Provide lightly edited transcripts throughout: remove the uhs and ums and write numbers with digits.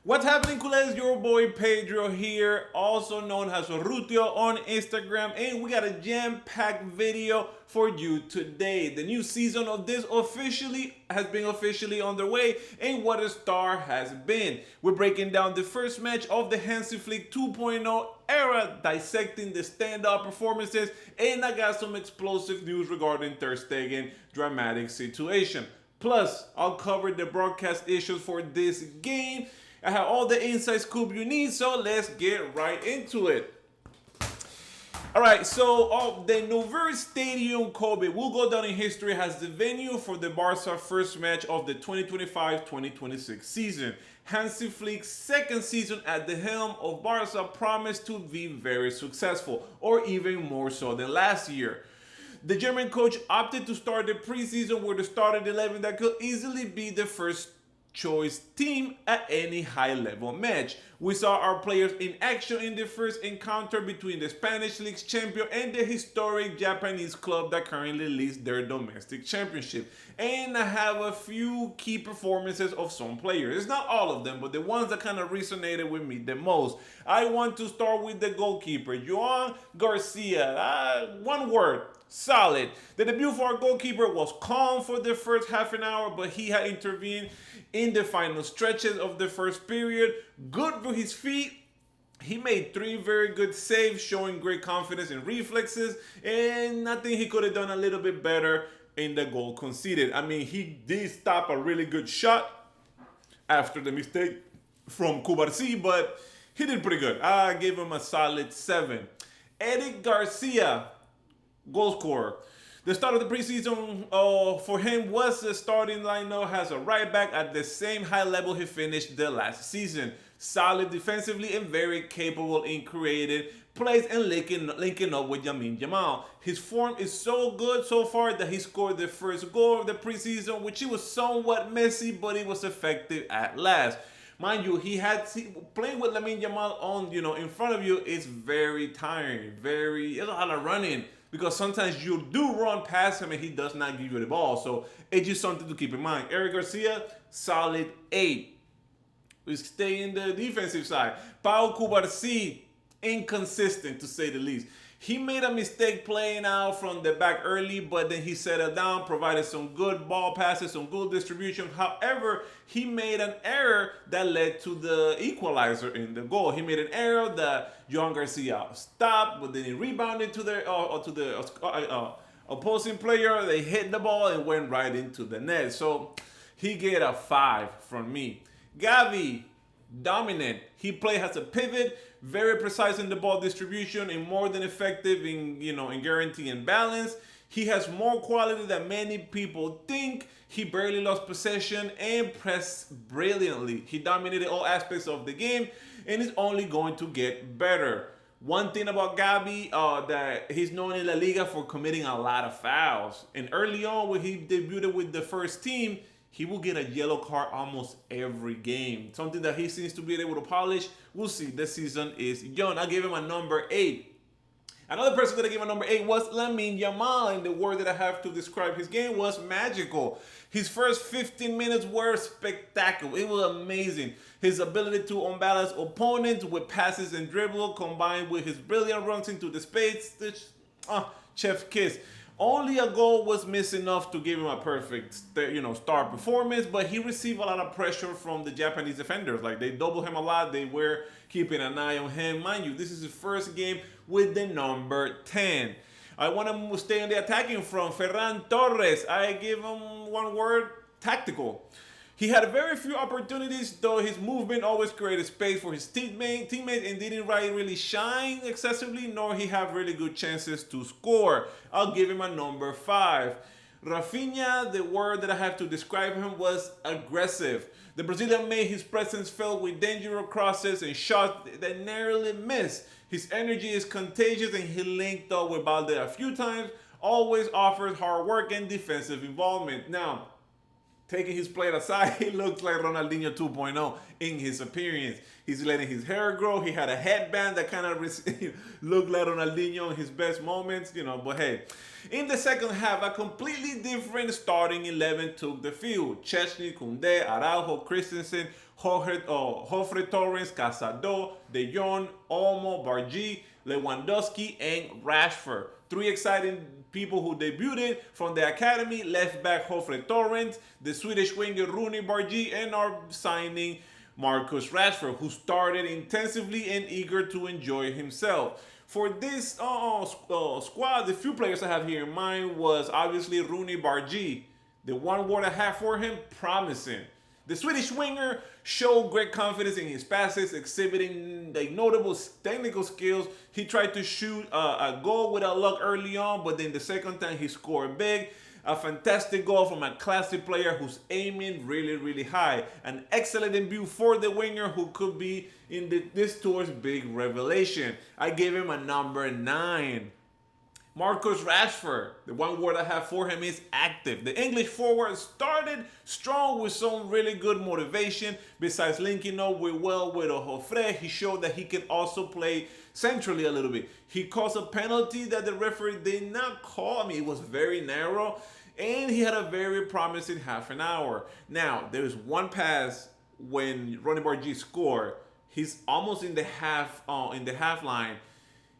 What's happening, culés? Your boy Pedro here, also known as Rutio on Instagram, and we got a jam-packed video for you today. The new season of this has been officially underway, and what a star has been. We're breaking down the first match of the Hansi Flick 2.0 era, dissecting the stand-up performances, and I got some explosive news regarding Ter Stegen dramatic situation. Plus, I'll cover the broadcast issues for this game. I have all the inside scoop you need, so let's get right into it. All right, so the Nouvelle Stadium Kobe will go down in history as the venue for the Barca first match of the 2025-2026 season. Hansi Flick's second season at the helm of Barca promised to be very successful, or even more so than last year. The German coach opted to start the preseason with a starting 11 that could easily be the first choice team at any high level match. We saw our players in action in the first encounter between the Spanish League's champion and the historic Japanese club that currently leads their domestic championship. And I have a few key performances of some players. It's not all of them, but the ones that kind of resonated with me the most. I want to start with the goalkeeper, Joan Garcia. One word: solid. The debut for our goalkeeper was calm for the first half an hour, but he had intervened in the final stretches of the first period. Good for his feet. He made 3 very good saves, showing great confidence and reflexes, and I think he could have done a little bit better in the goal conceded. I mean, he did stop a really good shot after the mistake from Cubarsí, but he did pretty good. I gave him a solid 7. Eric Garcia, goal scorer. The start of the preseason for him was the starting lineup as a right back at the same high level he finished the last season. Solid defensively and very capable in creating plays and linking up with Lamine Yamal. His form is so good so far that he scored the first goal of the preseason, which he was somewhat messy, but it was effective at last. Mind you, playing with Lamine Yamal on, in front of you is very tiring. It's a lot of running, because sometimes you do run past him and he does not give you the ball. So it's just something to keep in mind. Eric Garcia, solid 8. We stay in the defensive side. Pau Cubarsí, inconsistent to say the least. He made a mistake playing out from the back early, but then he settled down, provided some good ball passes, some good distribution. However, he made an error that led to the equalizer in the goal. He made an error that Joan Garcia stopped, but then he rebounded to the opposing player. They hit the ball and went right into the net. So he get a 5 from me. Gavi, dominant. He played as a pivot, very precise in the ball distribution and more than effective in guaranteeing balance. He has more quality than many people think. He barely lost possession and pressed brilliantly. He dominated all aspects of the game and is only going to get better. One thing about Gavi, that he's known in La Liga for committing a lot of fouls. And early on, when he debuted with the first team, he will get a yellow card almost every game. Something that he seems to be able to polish. We'll see. This season is young. I gave him a number 8. Another person that I gave a number 8 was Lamine Yamal, and the word that I have to describe his game was magical. His first 15 minutes were spectacular. It was amazing. His ability to unbalance opponents with passes and dribble, combined with his brilliant runs into the space, chef's kiss. Only a goal was missing enough to give him a perfect, star performance, but he received a lot of pressure from the Japanese defenders. Like, they doubled him a lot. They were keeping an eye on him. Mind you, this is his first game with the number 10. I want to stay on the attacking front. Ferran Torres, I give him one word: tactical. He had very few opportunities, though his movement always created space for his teammates and didn't really shine excessively, nor he have really good chances to score. I'll give him a number 5. Rafinha, the word that I have to describe him was aggressive. The Brazilian made his presence felt with dangerous crosses and shots that narrowly missed. His energy is contagious and he linked up with Balde a few times, always offers hard work and defensive involvement. Now, taking his plate aside, he looks like Ronaldinho 2.0 in his appearance. He's letting his hair grow. He had a headband that kind of looked like Ronaldinho in his best moments, But hey, in the second half, a completely different starting 11 took the field. Chesney, Koundé, Araujo, Christensen, Jofre Torres, Casado, De Jong, Olmo, Bargi, Lewandowski, and Rashford. Three exciting people who debuted from the academy: left back Jofre Torres, the Swedish winger Rooney Bargi, and our signing Marcus Rashford, who started intensively and eager to enjoy himself. For this squad, the few players I have here in mind was obviously Rooney Bargi. The one word I have for him: promising. The Swedish winger showed great confidence in his passes, exhibiting like notable technical skills. He tried to shoot a goal without luck early on, but then the second time he scored big. A fantastic goal from a classic player who's aiming really, really high. An excellent debut for the winger who could be in this tour's big revelation. I gave him a number 9. Marcus Rashford, the one word I have for him is active. The English forward started strong with some really good motivation. Besides linking up with Jofre, he showed that he can also play centrally a little bit. He caused a penalty that the referee did not call. I mean, it was very narrow, and he had a very promising half an hour. Now, there's one pass when Ronnie Bargi scored. He's almost in the half line.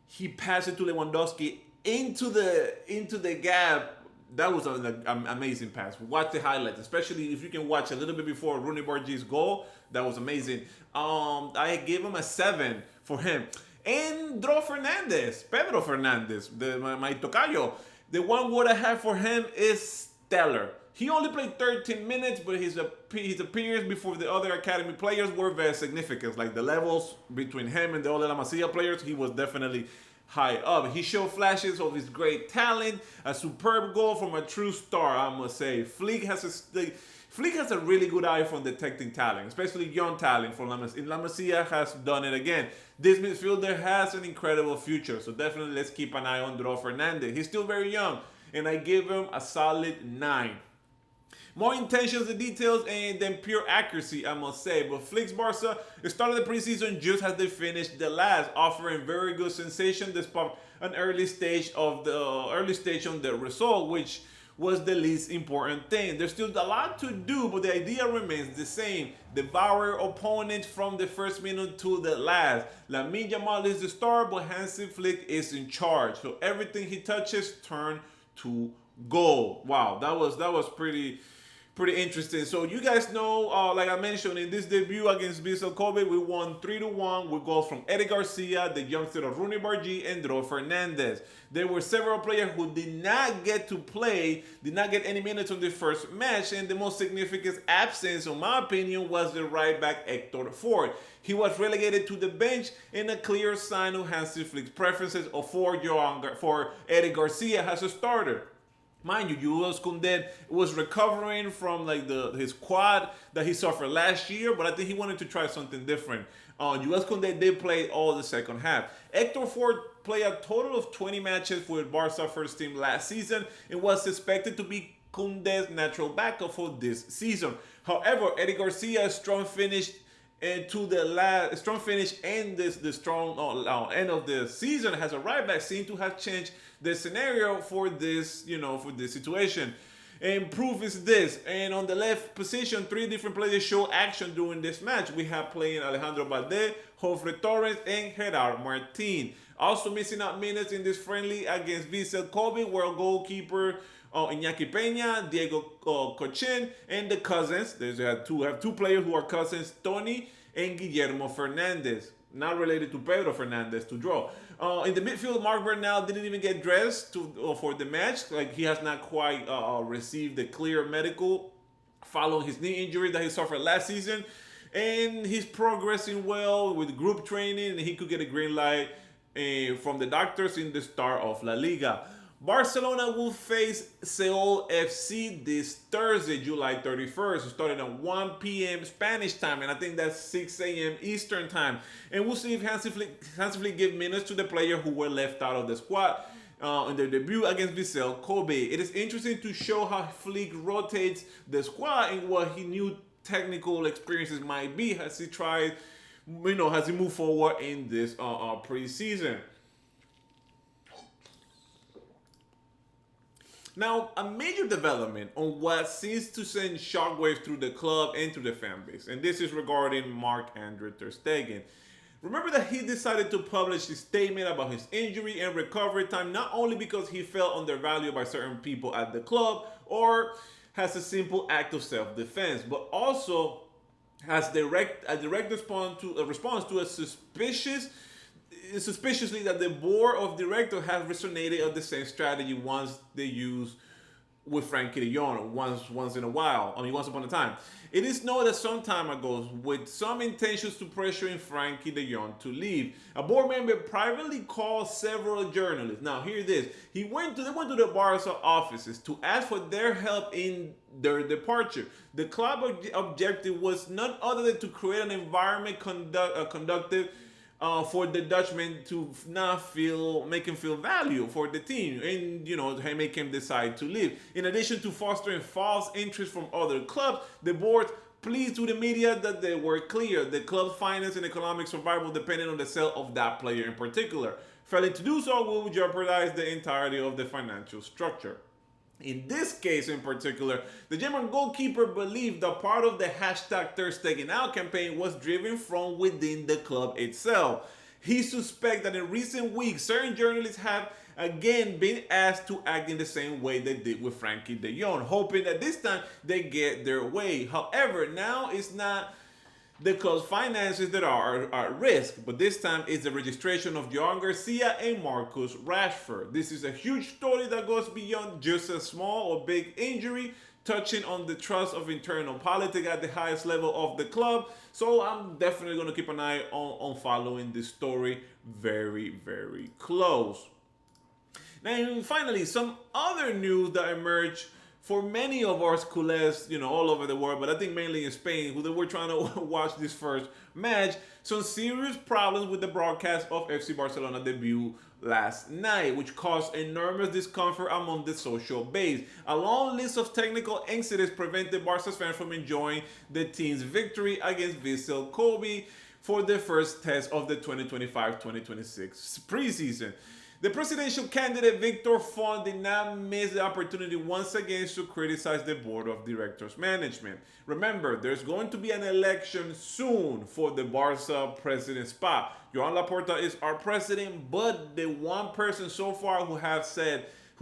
He passed it to Lewandowski into the gap. That was an amazing pass. Watch the highlights, especially if you can watch a little bit before Rooney Bargi's goal. That was amazing. I gave him a 7 for him. And Pedro Fernandez, my tocayo. The one word I have for him is stellar. He only played 13 minutes, but his appearance before the other academy players were very significant. Like the levels between him and the other La Masia players, he was definitely high up. He showed flashes of his great talent, a superb goal from a true star, I must say. Flick has a really good eye for detecting talent, especially young talent from La Masia. La Masia has done it again. This midfielder has an incredible future, so definitely let's keep an eye on Pedro Fernandez. He's still very young, and I give him a solid 9. More intentions and details than pure accuracy, I must say. But Flick's Barca started the preseason just as they finished the last, offering very good sensation despite an early stage on the result, which was the least important thing. There's still a lot to do, but the idea remains the same. Devour opponents from the first minute to the last. Lamine Yamal is the star, but Hansi Flick is in charge. So everything he touches turns to goal. Wow, that was pretty interesting. So you guys know, like I mentioned, in this debut against Vissel Kobe, we won 3-1 with goals from Eddie Garcia, the youngster of Rooney Bargi, and Pedro Fernandez. There were several players who did not get any minutes on the first match, and the most significant absence, in my opinion, was the right back Hector Ford. He was relegated to the bench in a clear sign of Hansi Flick's preferences for Eddie Garcia as a starter. Mind you, Jules Koundé was recovering from his quad that he suffered last year, but I think he wanted to try something different. Jules Koundé did play all the second half. Hector Ford played a total of 20 matches for the Barca first team last season and was expected to be Koundé's natural backup for this season. However, Eddie Garcia's strong finish and the strong end of the season has a right back seem to have changed the scenario for this situation. And proof is this. And on the left position, 3 different players show action during this match. We have playing Alejandro Balde, Jofre Torres, and Gerard Martin. Also missing out minutes in this friendly against Vissel Kobe were goalkeeper Iñaki Peña, Diego Cochin, and the cousins. We have two players who are cousins, Tony and Guillermo Fernandez. Not related to Pedro Fernandez to draw. In the midfield, Marc Bernal didn't even get dressed for the match. Like he has not quite received the clear medical following his knee injury that he suffered last season. And he's progressing well with group training, and he could get a green light from the doctors in the start of La Liga. Barcelona will face Seoul FC this Thursday, July 31st, starting at 1 p.m. Spanish time, and I think that's 6 a.m. Eastern time. And we'll see if Hansi Flick give minutes to the players who were left out of the squad in their debut against Vissel Kobe. It is interesting to show how Flick rotates the squad and what his new technical experiences might be as he tries, as he move forward in this preseason. Now, a major development on what seems to send shockwaves through the club and through the fan base, and this is regarding Marc-Andre Ter Stegen. Remember that he decided to publish his statement about his injury and recovery time not only because he felt undervalued by certain people at the club or has a simple act of self-defense, but also has a direct response to a suspiciously that the board of directors have resonated of the same strategy once they use with Frankie de Jong once in a while. I mean, once upon a time. It is known that some time ago, with some intentions to pressuring Frankie de Jong to leave, a board member privately called several journalists. Now, hear this: they went to the Barca offices to ask for their help in their departure. The club objective was none other than to create an environment conductive for the Dutchman to not make him feel value for the team, and make him decide to leave. In addition to fostering false interest from other clubs, the board pleased to the media that they were clear the club's finance and economic survival depended on the sale of that player in particular. Failing to do so will jeopardize the entirety of the financial structure. In this case in particular, the German goalkeeper believed that part of the hashtag Ter Stegen Out campaign was driven from within the club itself. He suspects that in recent weeks, certain journalists have again been asked to act in the same way they did with Frankie de Jong, hoping that this time they get their way. However, now it's not the club's finances that are at risk, but this time it's the registration of Johan Garcia and Marcus Rashford. This is a huge story that goes beyond just a small or big injury, touching on the trust of internal politics at the highest level of the club. So I'm definitely going to keep an eye on following this story very, very close. Now, finally, some other news that emerged for many of our culés, all over the world, but I think mainly in Spain, who they were trying to watch this first match, some serious problems with the broadcast of FC Barcelona debut last night, which caused enormous discomfort among the social base. A long list of technical incidents prevented Barca's fans from enjoying the team's victory against Vissel Kobe for the first test of the 2025-2026 preseason. The presidential candidate Victor Font did not miss the opportunity once again to criticize the board of directors management. Remember, there's going to be an election soon for the Barca president spot. Joan Laporta is our president, but the one person so far who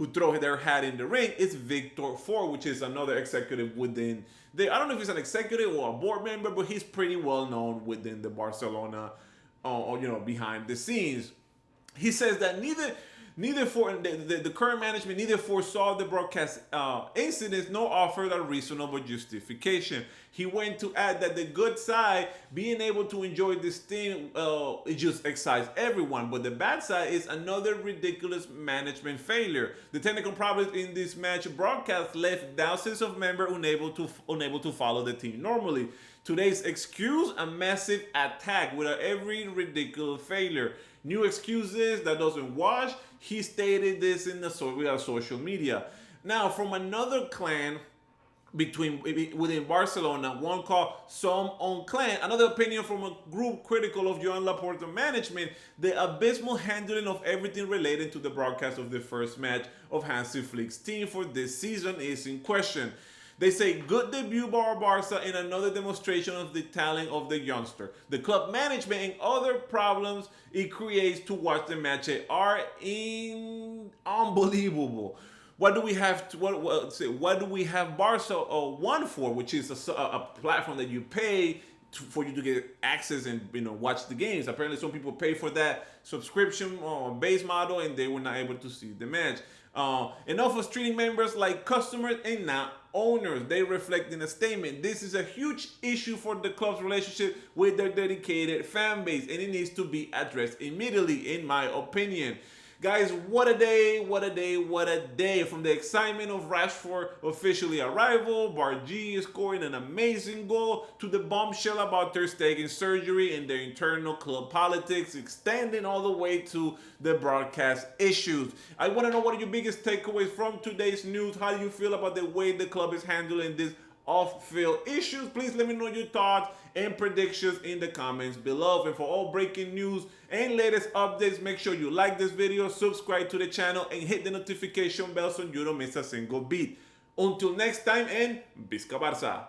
throw their hat in the ring is Victor Font, which is another executive within I don't know if he's an executive or a board member, but he's pretty well known within the Barcelona, behind the scenes. He says that neither for the current management neither foresaw the broadcast incidents nor offered a reasonable justification. He went to add that the good side, being able to enjoy this thing, it just excites everyone. But the bad side is another ridiculous management failure. The technical problems in this match broadcast left thousands of members unable to follow the team normally. Today's excuse, a massive attack with every ridiculous failure. New excuses that doesn't wash. He stated this via social media. Now, from another clan within Barcelona, one called Some on Clan, another opinion from a group critical of Joan Laporta management, the abysmal handling of everything related to the broadcast of the first match of Hansi Flick's team for this season is in question. They say good debut by Barca and another demonstration of the talent of the youngster. The club management and other problems it creates to watch the match are unbelievable. What do we have? What do we have Barca One for? Which is a platform that you pay for you to get access and watch the games. Apparently, some people pay for that subscription base model, and they were not able to see the match. Enough of treating members like customers and not owners. They reflect in a statement. This is a huge issue for the club's relationship with their dedicated fan base, and it needs to be addressed immediately, in my opinion. Guys, what a day, what a day, what a day. From the excitement of Rashford officially arrival, Bargy scoring an amazing goal, to the bombshell about Ter Stegen's surgery and their internal club politics, extending all the way to the broadcast issues. I want to know what are your biggest takeaways from today's news. How do you feel about the way the club is handling this off-field issues. Please let me know your thoughts and predictions in the comments below. And for all breaking news and latest updates, make sure you like this video, subscribe to the channel, and hit the notification bell so you don't miss a single beat. Until next time, and Visca Barça!